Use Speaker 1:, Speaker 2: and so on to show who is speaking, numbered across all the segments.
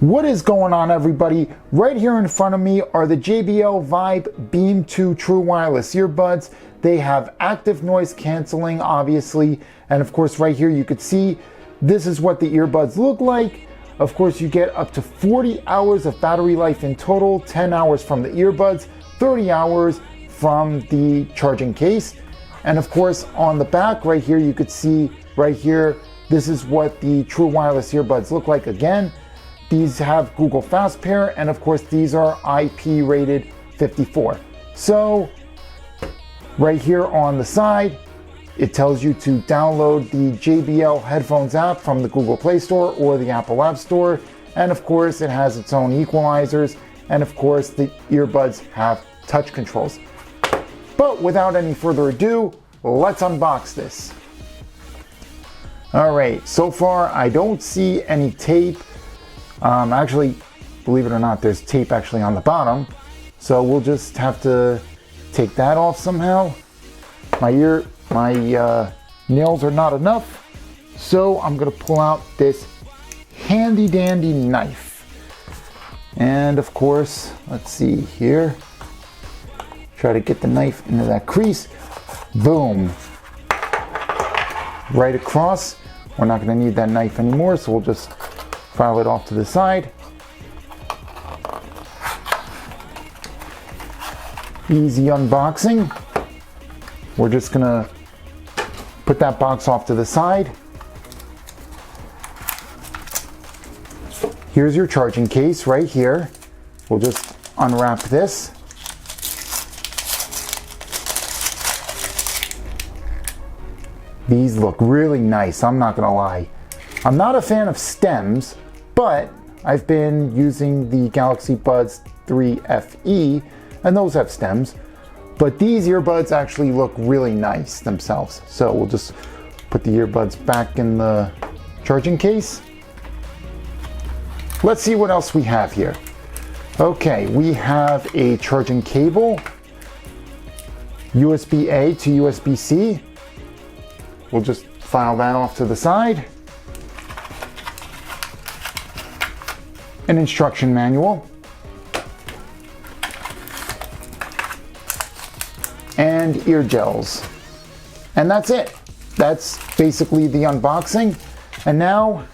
Speaker 1: What is going on, everybody? Right here in front of me are the JBL Vibe Beam 2 True Wireless Earbuds. They have active noise canceling, obviously, and of course right here you could see this is what the earbuds look like. Of course you get up to 40 hours of battery life in total, 10 hours from the earbuds, 30 hours from the charging case. And of course on the back right here you could see right here, this is what the True Wireless Earbuds look like again. These have Google Fast Pair, and of course these are IP rated 54. So right here on the side, it tells you to download the JBL headphones app from the Google Play Store or the Apple App Store. And of course it has its own equalizers. And of course the earbuds have touch controls. But without any further ado, let's unbox this. All right, so far I don't see any tape. Actually, believe it or not, there's tape actually on the bottom. So we'll just have to take that off somehow. My nails are not enough. So I'm gonna pull out this handy dandy knife. And of course, let's see here. Try to get the knife into that crease. Boom. Right across. We're not gonna need that knife anymore, so we'll just file it off to the side. Easy unboxing. We're just gonna put that box off to the side. Here's your charging case right here. We'll just unwrap this. These look really nice, I'm not gonna lie. I'm not a fan of stems, but I've been using the Galaxy Buds 3 FE, and those have stems. But these earbuds actually look really nice themselves. So we'll just put the earbuds back in the charging case. Let's see what else we have here. Okay, we have a charging cable, USB-A to USB-C. We'll just file that off to the side. An instruction manual, and ear gels, and that's it. That's basically the unboxing, and now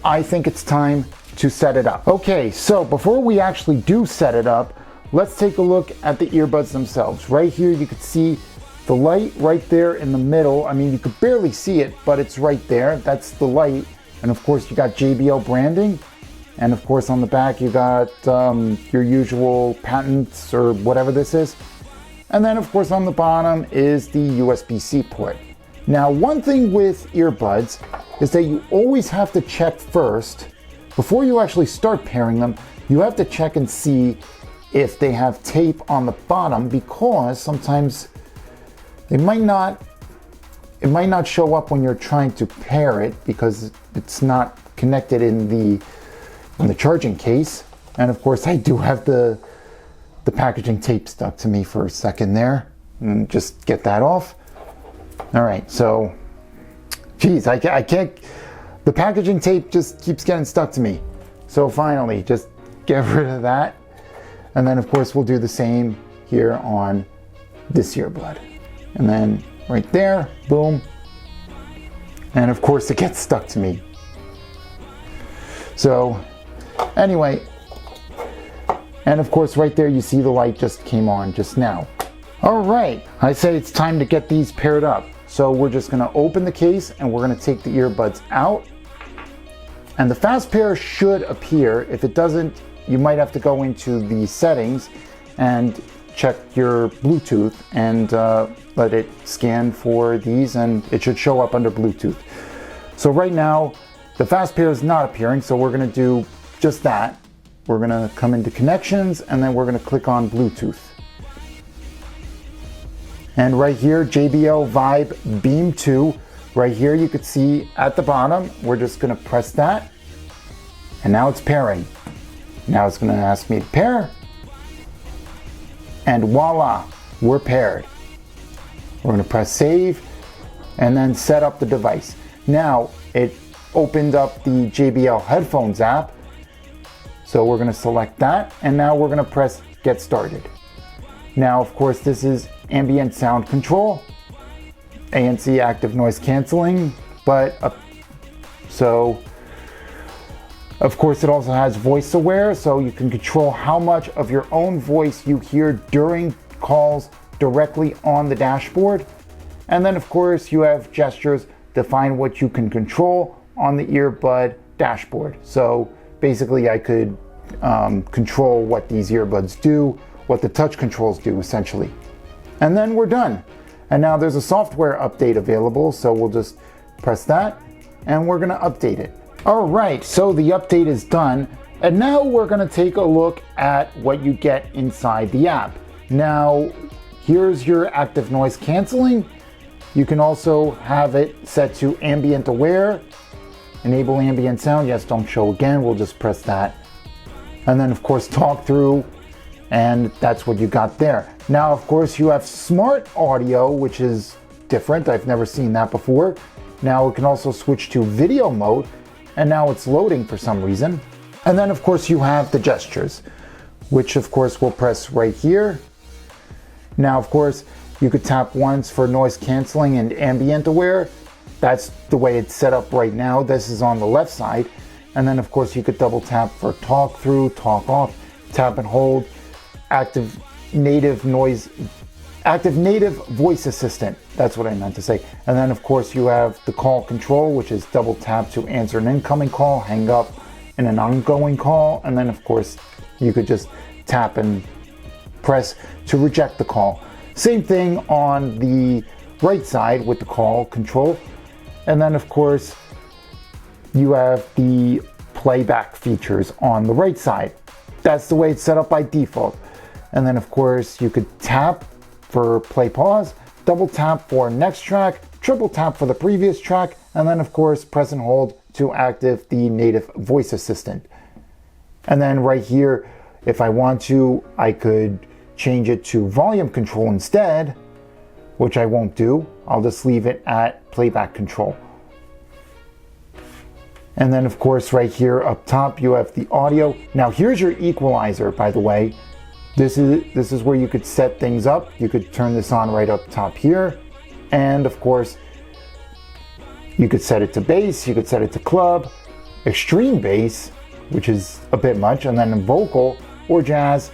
Speaker 1: I think it's time to set it up. Okay, so before we actually do set it up, let's take a look at the earbuds themselves. Right here you can see the light right there in the middle. I mean, you could barely see it, but it's right there. That's the light, and of course you got JBL branding. And of course on the back you got your usual patents or whatever this is. And then of course on the bottom is the USB-C port. Now one thing with earbuds is that you always have to check first, before you actually start pairing them, you have to check and see if they have tape on the bottom, because sometimes it might not show up when you're trying to pair it because it's not connected in the charging case. And of course I do have the packaging tape stuck to me for a second there, and just get that off. All right, so geez, I can't, the packaging tape just keeps getting stuck to me. So finally just get rid of that. And then of course we'll do the same here on this earbud, and then right there, boom. And of course it gets stuck to me. So anyway, and of course right there you see the light just came on just now. All right, I say it's time to get these paired up. So we're just gonna open the case and we're gonna take the earbuds out. And the fast pair should appear. If it doesn't, you might have to go into the settings and check your Bluetooth and let it scan for these, and it should show up under Bluetooth. So right now, the fast pair is not appearing, so we're gonna do just that. We're gonna come into connections, and then we're gonna click on Bluetooth. And right here, JBL Vibe Beam 2, right here you could see at the bottom, we're just gonna press that, and now it's pairing. Now it's gonna ask me to pair, and voila, we're paired. We're gonna press save, and then set up the device. Now, it opened up the JBL headphones app, So we're going to select that, and now we're going to press get started. Now, of course, this is ambient sound control, ANC active noise canceling, but so of course it also has voice aware, so you can control how much of your own voice you hear during calls directly on the dashboard. And then of course you have gestures, define what you can control on the earbud dashboard. So basically I could control what these earbuds do, what the touch controls do essentially. And then we're done. And now there's a software update available, so we'll just press that and we're gonna update it. All right, so the update is done. And now we're gonna take a look at what you get inside the app. Now, here's your active noise canceling. You can also have it set to ambient aware, enable ambient sound. Yes, don't show again, we'll just press that. And then of course talk through, and that's what you got there. Now, of course, you have smart audio, which is different. I've never seen that before. Now it can also switch to video mode, and now it's loading for some reason. And then of course you have the gestures, which of course we'll press right here. Now, of course, you could tap once for noise canceling and ambient aware. That's the way it's set up right now. This is on the left side. And then of course you could double tap for talk through, talk off, tap and hold, active native voice assistant. That's what I meant to say. And then of course you have the call control, which is double tap to answer an incoming call, hang up in an ongoing call. And then of course you could just tap and press to reject the call. Same thing on the right side with the call control. And then of course you have the playback features on the right side. That's the way it's set up by default. And then of course you could tap for play pause, double tap for next track, triple tap for the previous track, and then of course press and hold to activate the native voice assistant. And then right here, if I want to, I could change it to volume control instead, which I won't do. I'll just leave it at playback control. And then of course right here up top you have the audio. Now here's your equalizer, by the way. This is where you could set things up. You could turn this on right up top here. And of course you could set it to bass, you could set it to club, extreme bass, which is a bit much, and then vocal or jazz,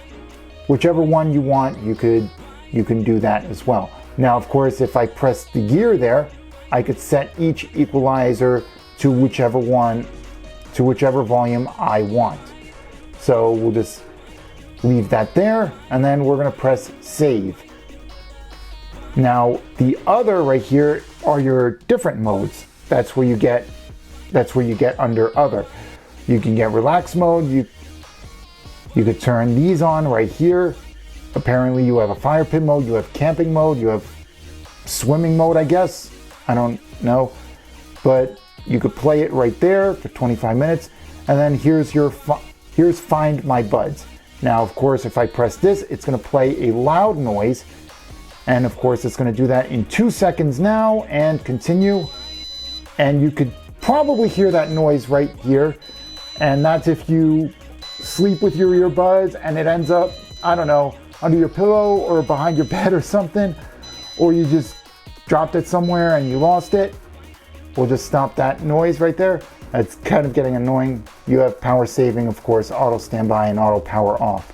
Speaker 1: whichever one you want, you can do that as well. Now of course if I press the gear there, I could set each equalizer to whichever volume I want. So we'll just leave that there, and then we're gonna press save. Now the other right here are your different modes. That's where you get under other. You can get relax mode, you could turn these on right here. Apparently you have a fire pit mode, you have camping mode, you have swimming mode, I guess. I don't know, but you could play it right there for 25 minutes. And then here's Find My Buds. Now, of course, if I press this, it's gonna play a loud noise. And of course, it's gonna do that in 2 seconds now, and continue. And you could probably hear that noise right here. And that's if you sleep with your earbuds and it ends up, I don't know, under your pillow or behind your bed or something, or you just dropped it somewhere and you lost it. We'll just stop that noise right there. It's kind of getting annoying. You have power saving, of course, auto standby and auto power off.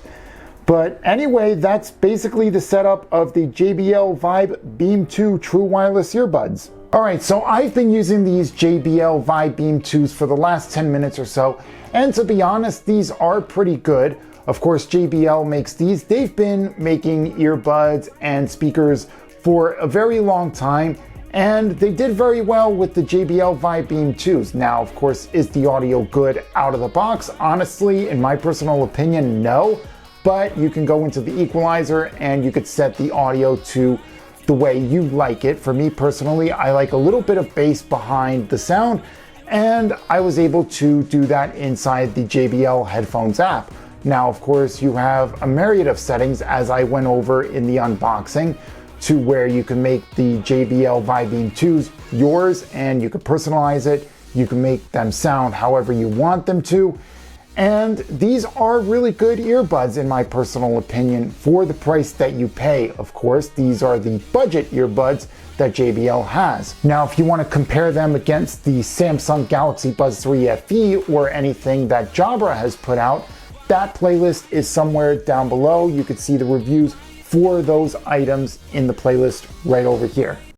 Speaker 1: But anyway, that's basically the setup of the JBL Vibe Beam 2 True Wireless Earbuds. All right, so I've been using these JBL Vibe Beam 2s for the last 10 minutes or so, and to be honest, these are pretty good. Of course, JBL makes these. They've been making earbuds and speakers for a very long time, and they did very well with the JBL Vibe Beam 2s. Now, of course, is the audio good out of the box? Honestly, in my personal opinion, no. But you can go into the equalizer and you could set the audio to the way you like it. For me personally, I like a little bit of bass behind the sound, and I was able to do that inside the JBL headphones app. Now, of course, you have a myriad of settings, as I went over in the unboxing, to where you can make the JBL Vibe Beam 2s yours, and you can personalize it. You can make them sound however you want them to. And these are really good earbuds in my personal opinion for the price that you pay. Of course, these are the budget earbuds that JBL has. Now, if you want to compare them against the Samsung Galaxy Buds 3 FE or anything that Jabra has put out, that playlist is somewhere down below. You could see the reviews for those items in the playlist right over here.